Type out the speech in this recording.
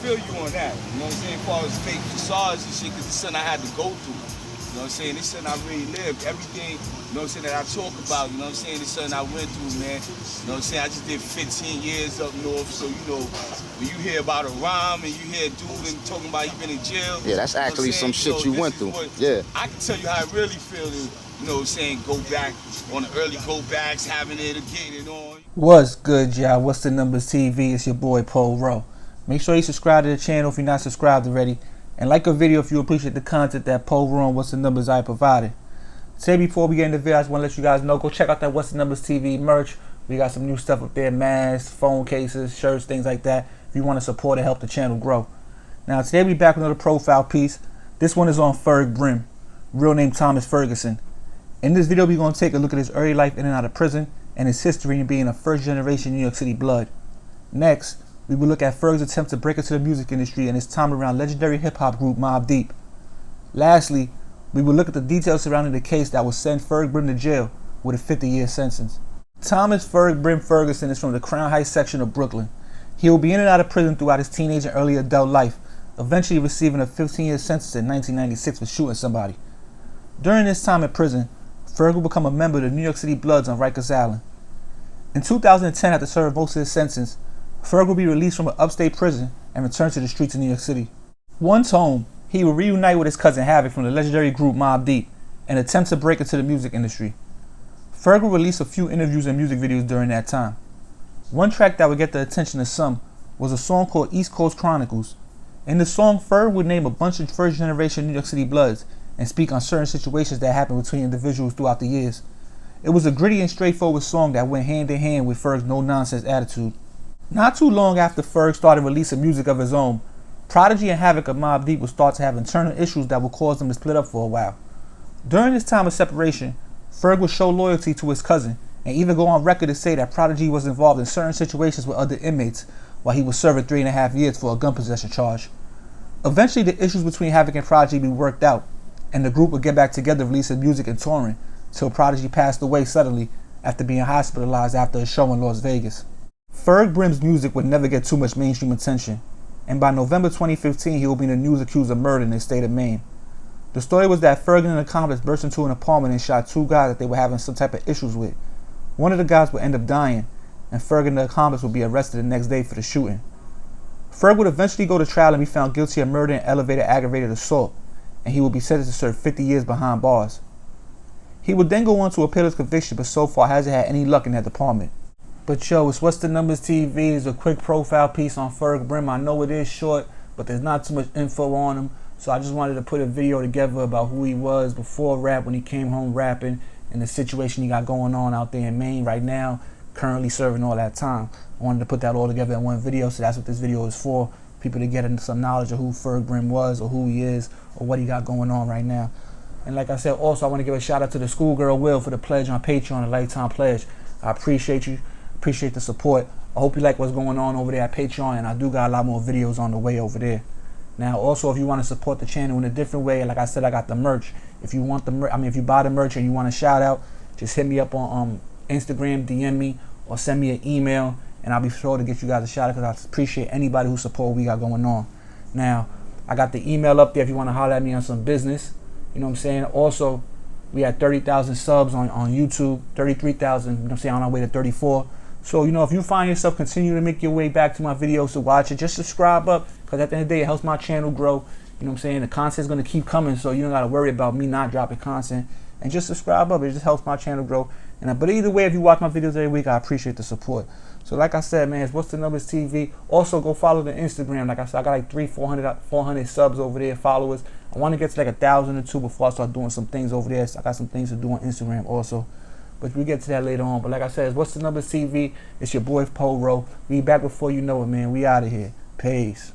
feel you on that. You know what I'm saying? As far as fake facades and shit, because it's something I had to go through. You know what I'm saying? It's something I really lived. Everything, you know what I'm saying, that I talk about, you know what I'm saying, it's something I went through, man. You know what I'm saying? I just did 15 years up north, so, you know, when you hear about a rhyme and you hear a dude and talking about he been in jail. Yeah, that's actually some shit you went through. Yeah. I can tell you how I really feel to, you know what I'm saying, go back on the early go backs, having it or getting it on. What's good, y'all? What's the Numbers TV? It's your boy Paul Rowe. Make sure you subscribe to the channel if you're not subscribed already. And like a video if you appreciate the content that Paul Rowe and What's the Numbers I provided. Today, before we get into the video, I just want to let you guys know, go check out that What's the Numbers TV merch. We got some new stuff up there, masks, phone cases, shirts, things like that, if you want to support and help the channel grow. Now, today we back with another profile piece. This one is on Ferg Brim, real name Thomas Ferguson. In this video, we're going to take a look at his early life in and out of prison and his history in being a first-generation New York City blood. Next, we will look at Ferg's attempt to break into the music industry and his time around legendary hip-hop group Mobb Deep. Lastly, we will look at the details surrounding the case that will send Ferg Brim to jail with a 50-year sentence. Thomas Ferg Brim Ferguson is from the Crown Heights section of Brooklyn. He will be in and out of prison throughout his teenage and early adult life, eventually receiving a 15-year sentence in 1996 for shooting somebody. During his time in prison, Ferg will become a member of the New York City Bloods on Rikers Island. In 2010, after serving most of his sentence, Ferg will be released from an upstate prison and return to the streets of New York City. Once home, he will reunite with his cousin Havoc from the legendary group Mobb Deep and attempt to break into the music industry. Ferg will release a few interviews and music videos during that time. One track that would get the attention of some was a song called East Coast Chronicles. In the song, Ferg would name a bunch of first-generation New York City Bloods and speak on certain situations that happened between individuals throughout the years. It was a gritty and straightforward song that went hand in hand with Ferg's no-nonsense attitude. Not too long after Ferg started releasing music of his own, Prodigy and Havoc of Mobb Deep would start to have internal issues that would cause them to split up for a while. During this time of separation, Ferg would show loyalty to his cousin and even go on record to say that Prodigy was involved in certain situations with other inmates while he was serving 3.5 years for a gun possession charge. Eventually, the issues between Havoc and Prodigy would be worked out, and the group would get back together releasing music and touring, till Prodigy passed away suddenly after being hospitalized after a show in Las Vegas. Ferg Brim's music would never get too much mainstream attention, and by November 2015 he will be in the news accused of murder in the state of Maine. The story was that Ferg and an accomplice burst into an apartment and shot two guys that they were having some type of issues with. One of the guys would end up dying, and Ferg and the accomplice would be arrested the next day for the shooting. Ferg would eventually go to trial and be found guilty of murder and elevated aggravated assault, and he would be sentenced to serve 50 years behind bars. He would then go on to appeal his conviction, but so far hasn't had any luck in that department. But yo, it's What's the Numbers TV. It's a quick profile piece on Ferg Brim. I know it is short, but there's not too much info on him. So I just wanted to put a video together about who he was before rap, when he came home rapping, and the situation he got going on out there in Maine right now, currently serving all that time. I wanted to put that all together in one video, so that's what this video is for. People to get into some knowledge of who Ferg Brim was, or who he is, or what he got going on right now. And like I said, also I want to give a shout out to the schoolgirl Will for the pledge on Patreon, a lifetime pledge. I appreciate you. Appreciate the support. I hope you like what's going on over there at Patreon, and I do got a lot more videos on the way over there. Now, also, if you want to support the channel in a different way, like I said, I got the merch. If you want the if you buy the merch and you want a shout out, just hit me up on Instagram, DM me, or send me an email, and I'll be sure to get you guys a shout out, because I appreciate anybody who support what we got going on. Now, I got the email up there if you want to holler at me on some business. You know what I'm saying? Also, we had 30,000 subs on YouTube, 33,000, you know what I'm saying, on our way to 34. So, you know, if you find yourself continue to make your way back to my videos to watch it, just subscribe up, because at the end of the day, it helps my channel grow. You know what I'm saying? The content's going to keep coming, so you don't got to worry about me not dropping content. And just subscribe up. It just helps my channel grow. But either way, if you watch my videos every week, I appreciate the support. So like I said, man, it's What's the Numbers TV. Also, go follow the Instagram. Like I said, I got like 400 subs over there, followers. I want to get to like 1,000 or 2 before I start doing some things over there. So I got some things to do on Instagram also. But we get to that later on. But like I said, it's What's the Numbers TV. It's your boy Paul Rowe. We back before you know it, man. We out of here. Peace.